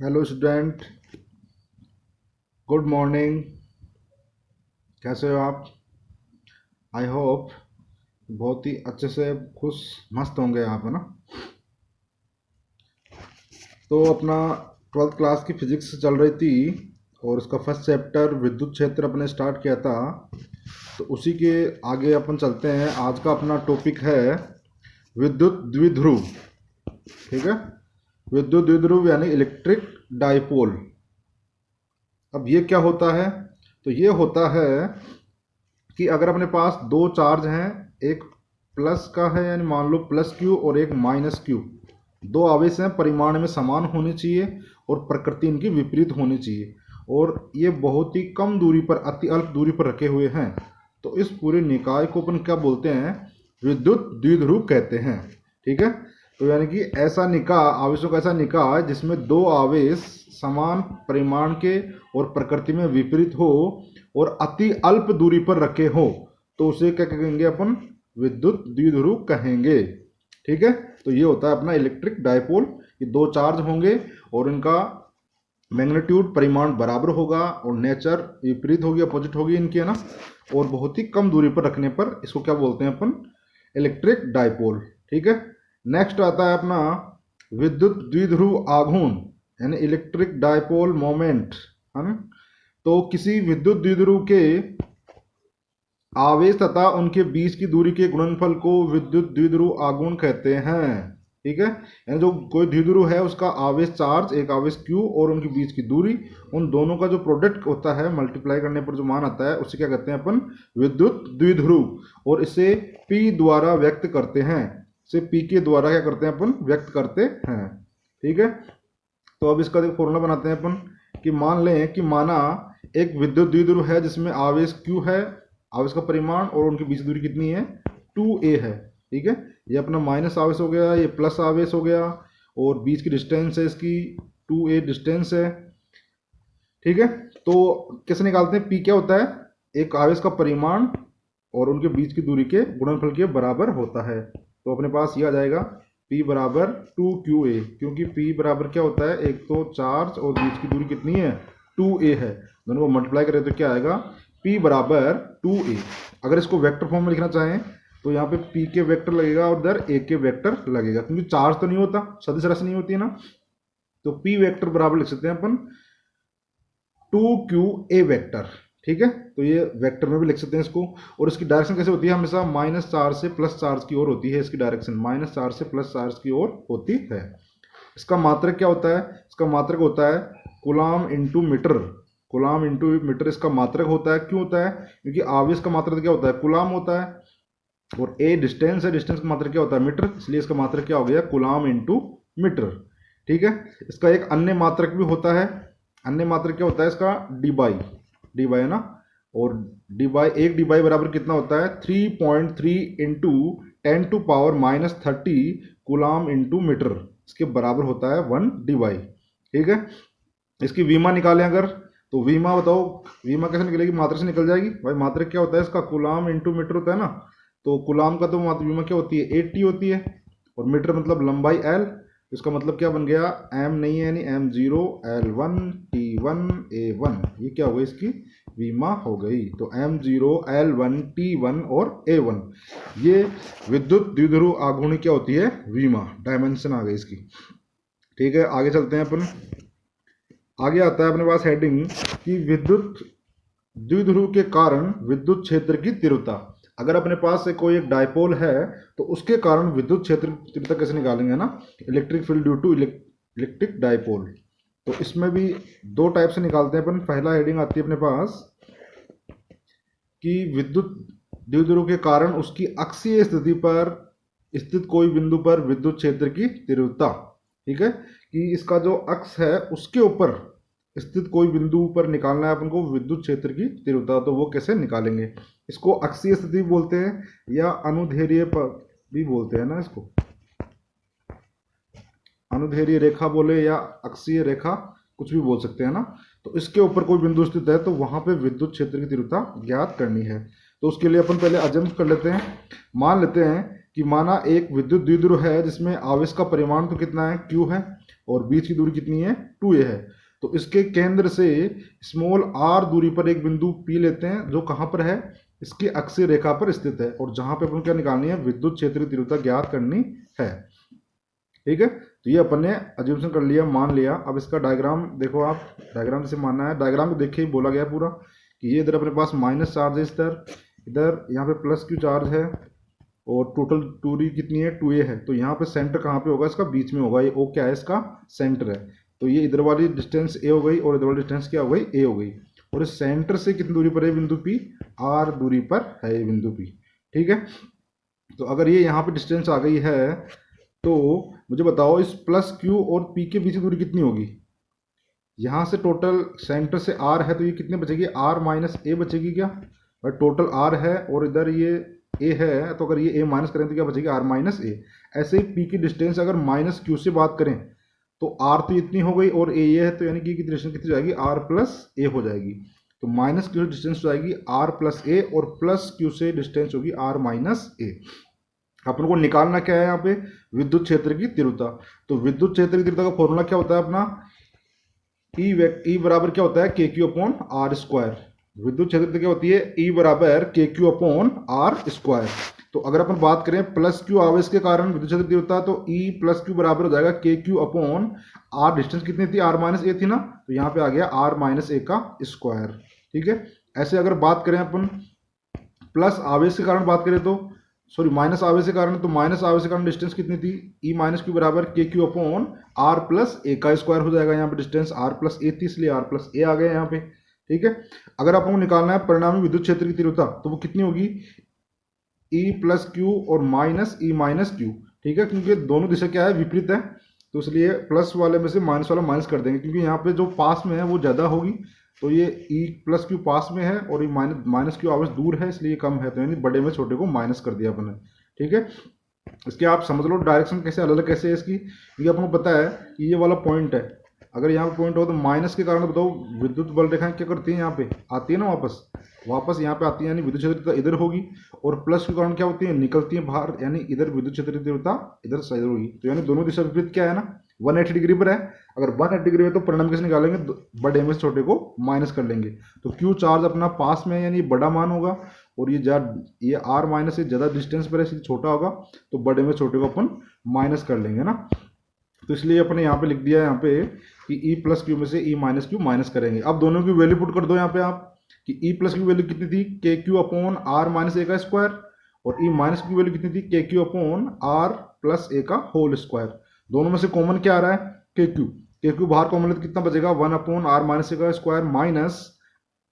Hello student, good morning. कैसे हो आप? आई होप बहुत ही अच्छे से खुश मस्त होंगे आप, है ना? तो अपना 12th क्लास की फिजिक्स चल रही थी और उसका फर्स्ट चैप्टर विद्युत क्षेत्र अपने स्टार्ट किया था। तो उसी के आगे अपन चलते हैं। आज का अपना टॉपिक है विद्युत द्विध्रुव। ठीक है, विद्युत द्विध्रुव यानी इलेक्ट्रिक डाइपोल। अब ये क्या होता है? तो ये होता है कि अगर अपने पास दो चार्ज हैं, एक प्लस का है यानी मान लो प्लस क्यू और एक माइनस क्यू, दो आवेश हैं, परिमाण में समान होने चाहिए और प्रकृति इनकी विपरीत होनी चाहिए, और ये बहुत ही कम दूरी पर, अति अल्प दूरी पर रखे हुए हैं। तो इस पूरे निकाय को अपन क्या बोलते हैं? विद्युत द्विध्रुव कहते हैं। ठीक है, तो यानी कि ऐसा निकाय, आवेशों का ऐसा निकाय जिसमें दो आवेश समान परिमाण के और प्रकृति में विपरीत हो और अति अल्प दूरी पर रखे हो, तो उसे क्या कहेंगे अपन? विद्युत द्विध्रुव कहेंगे। ठीक है, तो ये होता है अपना इलेक्ट्रिक डाइपोल। ये दो चार्ज होंगे और इनका मैग्नीट्यूड, परिमाण बराबर होगा और नेचर विपरीत होगी, अपोजिट होगी इनकी, है ना? और बहुत ही कम दूरी पर रखने पर इसको क्या बोलते हैं अपन? Electric dipole. ठीक है, नेक्स्ट आता है अपना विद्युत द्विध्रुव आघूर्ण यानी इलेक्ट्रिक डाइपोल मोमेंट, है ना? तो किसी विद्युत द्विध्रुव के आवेश तथा उनके बीच की दूरी के गुणनफल को विद्युत द्विध्रुव आघूर्ण कहते हैं। ठीक है, यानी जो कोई द्विध्रुव है उसका आवेश चार्ज, एक आवेश q और उनके बीच की दूरी, उन दोनों का जो प्रोडक्ट होता है, मल्टीप्लाई करने पर जो मान आता है, उसे क्या कहते हैं अपन? विद्युत द्विध्रुव। और इसे p द्वारा व्यक्त करते हैं। इसे p के द्वारा क्या करते हैं अपन? व्यक्त करते हैं। ठीक है, तो अब इसका फॉर्मूला बनाते हैं अपन कि मान लें कि माना एक विद्युत द्विध्रुव है जिसमें आवेश q है, आवेश का परिमाण, और उनके बीच दूरी कितनी है? 2a है। ठीक है, ये अपना माइनस आवेश हो गया, ये प्लस आवेश हो गया, और बीच की डिस्टेंस है इसकी 2a डिस्टेंस है। ठीक है, तो कैसे निकालते हैं? p क्या होता है? एक आवेश का परिमाण और उनके बीच की दूरी के गुणनफल के बराबर होता है। तो अपने पास ये आ जाएगा p बराबर 2qa, क्योंकि p बराबर क्या होता है? एक तो चार्ज और बीच की दूरी कितनी है? 2a है। दोनों को मल्टीप्लाई करें तो क्या आएगा? p बराबर 2a। अगर इसको वेक्टर फॉर्म में लिखना चाहें तो यहाँ पे p के वेक्टर लगेगा और इधर a के वेक्टर लगेगा, क्योंकि चार्ज तो नहीं होता, सदिश राशि नहीं होती है ना। तो p वेक्टर बराबर लिख सकते हैं अपन 2qa वेक्टर। ठीक है, तो ये वेक्टर में भी लिख सकते हैं इसको। और इसकी डायरेक्शन कैसे होती है? हमेशा माइनस चार्ज से प्लस चार्ज की ओर होती है। इसकी डायरेक्शन माइनस चार्ज से प्लस चार्ज की ओर होती है। इसका मात्रक क्या होता है? इसका मात्रक होता है coulomb into metre. Coulomb into metre इसका मात्रक होता है। क्यों होता है? क्योंकि आवेश का मात्रक क्या होता है? कूलाम होता है, और ए डिस्टेंस है, डिस्टेंस का मात्रक क्या होता है? मीटर, इसलिए इसका मात्रक क्या हो गया? Coulomb into metre. ठीक है, इसका एक अन्य मात्रक भी होता है। अन्य मात्रक क्या होता है इसका? डी बाई, डी बाई, है ना? और डी बाई, एक डी बाई बराबर कितना होता है? 3.3 इंटू 10⁻30 कूलाम इंटू मीटर, इसके बराबर होता है 1 डी बाई। ठीक है, इसकी वीमा निकालें अगर, तो वीमा बताओ, वीमा कैसे निकलेगी? मात्रक से निकल जाएगी भाई। मात्रक क्या होता है इसका? कूलाम इंटू मीटर होता है ना। तो कूलाम का तो वीमा क्या होती है? 80 होती है, और मीटर मतलब लंबाई l। इसका मतलब क्या बन गया? m नहीं है यानी m0 l1 t1 a1, ये क्या हो गई? इसकी वीमा हो गई। तो m0 l1 t1 और a1, ये विद्युत द्विध्रुव आघूर्ण क्या होती है? वीमा, डायमेंशन आ गई इसकी। ठीक है, आगे चलते हैं अपन। आगे आता है अपने पास हेडिंग कि विद्युत द्विध्रुव के कारण विद्युत क्षेत्र की तीव्रता। अगर अपने पास से कोई एक डायपोल है तो उसके कारण विद्युत क्षेत्र की तीव्रता कैसे निकालेंगे ना? Electric field due to electric dipole. तो इसमें भी दो टाइप से निकालते हैं अपन। पहला हेडिंग आती है अपने पास कि विद्युत द्विध्रुव के कारण उसकी अक्षीय स्थिति पर स्थित कोई बिंदु पर विद्युत क्षेत्र की तीव्रता। ठीक है, कि इसका जो अक्ष है उसके ऊपर स्थित कोई बिंदु पर निकालना है अपन को विद्युत क्षेत्र की तीव्रता। तो वो कैसे निकालेंगे? इसको अक्षीय स्थिति बोलते हैं या अनुदैर्ध्य पर भी बोलते हैं ना, इसको अनुदैर्ध्य रेखा बोले या अक्षीय रेखा, कुछ भी बोल सकते हैं ना। तो इसके ऊपर कोई बिंदु स्थित है तो वहां पे विद्युत क्षेत्र की तीव्रता ज्ञात करनी है। तो उसके लिए अपन पहले अजम्प कर लेते हैं। मान लेते हैं कि माना एक विद्युत द्विध्रुव है जिसमें आवेश का परिमाण तो कितना है? q है, और बीच की दूरी कितनी है 2a है। तो इसके केंद्र से स्मॉल r दूरी पर एक बिंदु P लेते हैं जो कहाँ पर है, इसकी अक्षीय रेखा पर स्थित है, और जहाँ पे अपन क्या निकालनी है, विद्युत क्षेत्र की तीव्रता ज्ञात करनी है। ठीक है, तो ये अपन ने अज्यूमशन कर लिया, मान लिया। अब इसका डायग्राम देखो आप, डायग्राम जैसे मानना है, डायग्राम को देखे ही बोला गया पूरा कि ये इधर अपने पास माइनस चार्ज है, इधर यहाँ पे प्लस क्यू चार्ज है, और टोटल दूरी कितनी है 2a है। तो यहाँ पे सेंटर कहाँ पे होगा, इसका बीच में होगा, ये o क्या है, इसका सेंटर है। तो ये इधर वाली डिस्टेंस a हो गई और इधर वाली डिस्टेंस क्या हो गई, a हो गई। और इस सेंटर से कितनी दूरी पर है बिंदु P, r दूरी पर है ये बिंदु P। ठीक है, तो अगर ये यहाँ पे डिस्टेंस आ गई है तो मुझे बताओ इस प्लस q और p के बीच की दूरी कितनी होगी। यहाँ से टोटल सेंटर से r है तो ये कितने बचेगी, r माइनस a बचेगी क्या, और टोटल r है और इधर ये a है, तो अगर ये a माइनस करें तो क्या बचेगी, r माइनस a। ऐसे ही p की डिस्टेंस अगर माइनस q से बात करें तो r तो इतनी हो गई और a ये है, तो यानी कि डिस्टेंस कितनी जाएगी, r प्लस a हो जाएगी। तो माइनस q से डिस्टेंस हो जाएगी r प्लस a और प्लस q से डिस्टेंस होगी r माइनस a। अपन को निकालना क्या है यहाँ पे, विद्युत क्षेत्र की तीव्रता। तो विद्युत क्षेत्र की तीव्रता का फॉर्मूला क्या होता है अपना, ई बराबर क्या होता है, के क्यू अपॉन आर स्क्वायर। विद्युत क्षेत्र क्या होती है, ई बराबर के क्यू अपॉन आर स्क्वायर। तो अगर अपन बात करें प्लस क्यू आवेश के कारण विद्युत क्षेत्र तीव्रता, तो ई प्लस क्यू बराबर हो जाएगा के क्यू अपॉन आर, डिस्टेंस कितनी थी, आर माइनस ए थी ना, तो यहाँ पे आ गया आर माइनस ए का स्क्वायर। ठीक है, ऐसे अगर बात करें अपन प्लस आवेश के कारण बात करें तो, सॉरी माइनस आवेश के कारण, तो माइनस आवेश के कारण डिस्टेंस कितनी थी, ई माइनस क्यू बराबर के Q upon R plus A का स्क्वायर हो जाएगा। यहाँ पे डिस्टेंस आर प्लस ए थी इसलिए आर प्लस ए आ गया यहाँ पे। ठीक है, अगर आपको निकालना है परिणामी विद्युत क्षेत्र की तीव्रता तो वो कितनी होगी, ई प्लस क्यू और माइनस ई माइनस क्यू। ठीक है, क्योंकि दोनों दिशा क्या है, विपरीत है, तो इसलिए प्लस वाले में से माइनस वाला माइनस कर देंगे, क्योंकि यहाँ पे जो पास में है वो ज़्यादा होगी, तो ये ई प्लस क्यू पास में है और ये माइनस क्यू आवेश दूर है इसलिए कम है, तो यानी बड़े में छोटे को माइनस कर दिया अपने। ठीक है, इसके आप समझ लो डायरेक्शन कैसे अलग अलग कैसे है इसकी, क्योंकि आपको पता है कि ये वाला पॉइंट है, अगर यहाँ पे पॉइंट हो तो माइनस के कारण बताओ विद्युत बल रेखाएं क्या करती हैं, यहाँ पे आती है ना, वापस यहाँ पे आती है, यानी विद्युत क्षेत्र इधर होगी, और प्लस के कारण क्या होती है, निकलती है बाहर, यानी इधर विद्युत क्षेत्र की तीव्रता इधर साइड होगी। तो यानी दोनों दिशा विपरीत क्या है ना, 180 डिग्री पर है। अगर 180 डिग्री है तो परिणाम कैसे निकालेंगे, बड़े में से छोटे को माइनस कर लेंगे। तो क्यू चार्ज अपना पास में है यानी बड़ा मान होगा, और ये आर माइनस से ज़्यादा डिस्टेंस पर है इसलिए छोटा होगा, तो बड़े में छोटे को अपन माइनस कर लेंगे ना। तो इसलिए अपने यहाँ पे लिख दिया है यहाँ पे कि ई प्लस क्यू में से ई माइनस क्यू माइनस करेंगे। अब दोनों की वैल्यू पुट कर दो यहाँ पे आप, कि ई प्लस की वैल्यू कितनी थी, के Q upon are minus A का स्क्वायर, और ई माइनस की वैल्यू कितनी थी, के Q upon R plus A का होल स्क्वायर। दोनों में से कॉमन क्या आ रहा है, के क्यू बाहर कॉमन तो कितना बचेगा, 1 अपॉन आर माइनस ए का square minus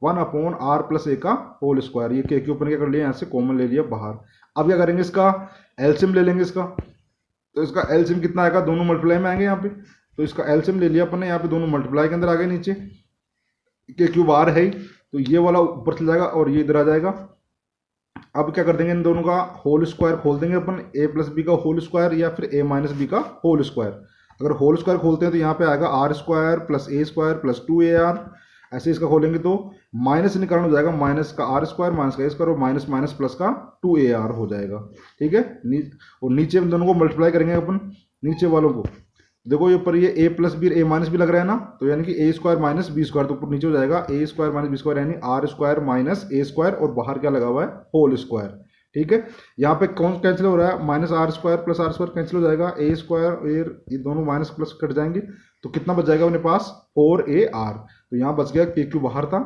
1 upon R plus A का होल स्क्वायर। ये के क्यू अपन क्या कर लिया, यहाँ से कॉमन ले लिया बाहर। अब क्या करेंगे, इसका एलसीएम ले लेंगे इसका, तो इसका एलसीएम कितना आएगा, दोनों मल्टीप्लाई में आएंगे यहाँ पे, तो इसका एलसीएम ले लिया अपन ने, यहाँ पे दोनों मल्टीप्लाई के अंदर आ गए, नीचे के क्यू बाहर है ही, तो ये वाला ऊपर चला जाएगा और ये इधर आ जाएगा। अब क्या कर देंगे, इन दोनों का होल स्क्वायर खोल देंगे अपन, ए प्लस बी का होल स्क्वायर या फिर ए माइनस बी का होल स्क्वायर। अगर होल स्क्वायर खोलते हैं तो यहाँ पे आएगा R square plus A square plus 2ar। ऐसे इसका खोलेंगे तो माइनस निकालना हो जाएगा, माइनस का आर स्क्वायर माइनस का ए स्क्वायर और माइनस माइनस प्लस का 2ar हो जाएगा। ठीक है, और नीचे इन दोनों को मल्टीप्लाई करेंगे अपन, नीचे वालों को देखो ये ऊपर ये A plus B A minus B लग रहा है ना, तो यानी कि A square minus B square, तो ऊपर नीचे हो जाएगा A square minus B square, यानी R square minus A square, और बाहर क्या लगा हुआ है, होल स्क्वायर। ठीक है, यहाँ पे कौन कैंसिल हो रहा है, minus R square plus R square cancel हो जाएगा, ए स्क्वायर ये दोनों माइनस प्लस कट जाएंगे, तो कितना बच जाएगा अपने पास 4ar। तो यहाँ बच गया के क्यू बाहर था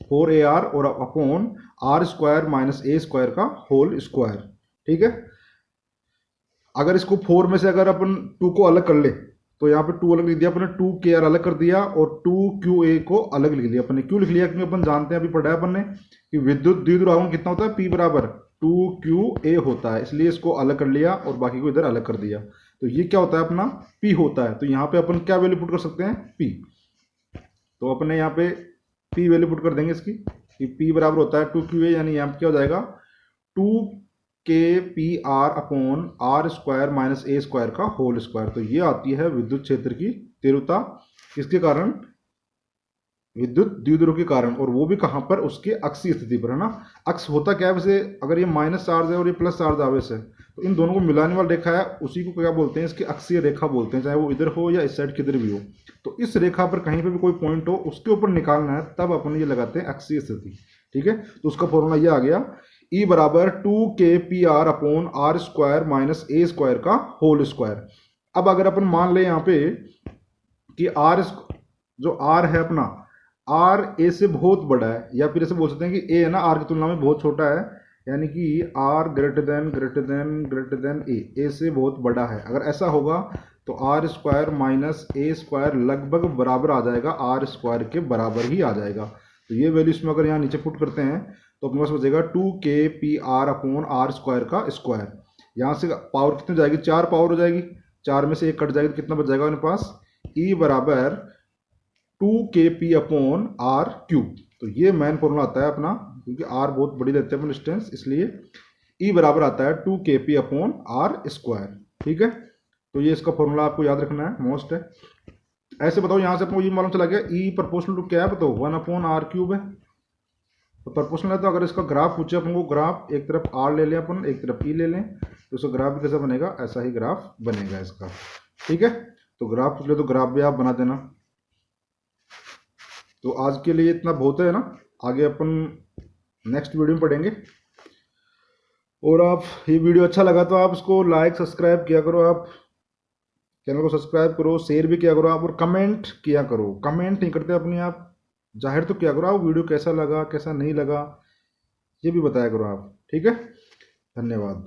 4ar और upon R square minus A square का होल स्क्वायर। ठीक है, अगर इसको 4 में से अगर अपन 2 को अलग कर ले तो यहाँ पे 2 अलग लिख दिया अपने, 2kr अलग कर दिया और 2qa को अलग लिख लिया अपने। क्यों लिख लिया, क्योंकि अपन जानते हैं, अभी पढ़ा है अपन ने कि विद्युत द्विध्रुवांक कितना होता है, P बराबर 2qa होता है, इसलिए इसको अलग कर लिया और बाकी को इधर अलग कर दिया। तो ये क्या होता है अपना, P होता है। तो यहाँ पे अपन क्या वैल्यू पुट कर सकते हैं, P। तो अपने यहाँ पे P वैल्यू पुट कर देंगे इसकी, कि P बराबर होता है 2qa, यानी यहाँ पे क्या हो जाएगा 2kpr upon R square minus A square का होल स्क्वायर। तो ये आती है विद्युत क्षेत्र की तीव्रता, किसके कारण, विद्युत द्विध्रुव के कारण, और वो भी कहाँ पर, उसके अक्षीय स्थिति पर, है ना। अक्ष होता क्या है वैसे, अगर ये माइनस चार्ज है और ये प्लस चार्ज आवे से, तो इन दोनों को मिलाने वाली रेखा है, उसी को क्या बोलते हैं, इसकी अक्षीय रेखा बोलते हैं, चाहे वो इधर हो या इस साइड किधर भी हो। तो इस रेखा पर कहीं पर भी कोई पॉइंट हो, उसके ऊपर निकालना है, तब अपन ये लगाते हैं अक्षीय स्थिति। ठीक है, तो उसका फॉर्मूला ये आ गया, E बराबर 2kpr upon R square minus A square का होल स्क्वायर। अब अगर अपन मान ले यहाँ पे कि आर, जो आर है अपना, आर ए से बहुत बड़ा है, या फिर ऐसे बोल सकते हैं कि ए है ना आर की तुलना में बहुत छोटा है, यानी कि आर ग्रेटर देन ए से बहुत बड़ा है। अगर ऐसा होगा तो R square minus A square लगभग बराबर आ जाएगा, आर स्क्वायर के बराबर ही आ जाएगा। तो ये वैल्यू इसमें अगर यहाँ नीचे पुट करते हैं तो अपने पास बचेगा 2kpr अपॉन आर स्क्वायर का स्क्वायर। यहाँ से पावर कितनी जाएगी, 4 पावर हो जाएगी, 4 में से 1 कट जाएगी तो कितना बच जाएगा अपने पास, E बराबर 2kp अपॉन आर क्यूब। तो ये मेन फॉर्मूला आता है अपना, क्योंकि आर बहुत बड़ी लेते हैं अपन डिस्टेंस, इसलिए E बराबर आता है 2kp अपॉन आर स्क्वायर। ठीक है, तो ये इसका फॉर्मूला आपको याद रखना है, मोस्ट है। ऐसे बताओ, यहाँ से आपको ये मालूम चला गया E प्रोपोर्शनल टू क्या है, बताओ 1 अपॉन आर क्यूब है। तो प्रोपोर्शनल है, तो अगर इसका ग्राफ पूछे अपन को, ग्राफ एक तरफ आर ले लें अपन, एक तरफ ई ले लें, तो उसका ग्राफ भी कैसा बनेगा, ऐसा ही ग्राफ बनेगा इसका। ठीक है, तो ग्राफ पूछ ले तो ग्राफ भी आप बना देना। तो आज के लिए इतना बहुत है ना, आगे अपन नेक्स्ट वीडियो में पढ़ेंगे। और आप, ये वीडियो अच्छा लगा तो आप इसको लाइक सब्सक्राइब किया करो, आप चैनल को सब्सक्राइब करो, शेयर भी किया करो आप, और कमेंट किया करो। कमेंट नहीं करते अपनी आप, जाहिर तो क्या करो आप, वीडियो कैसा लगा कैसा नहीं लगा ये भी बताया करो आप। ठीक है, धन्यवाद।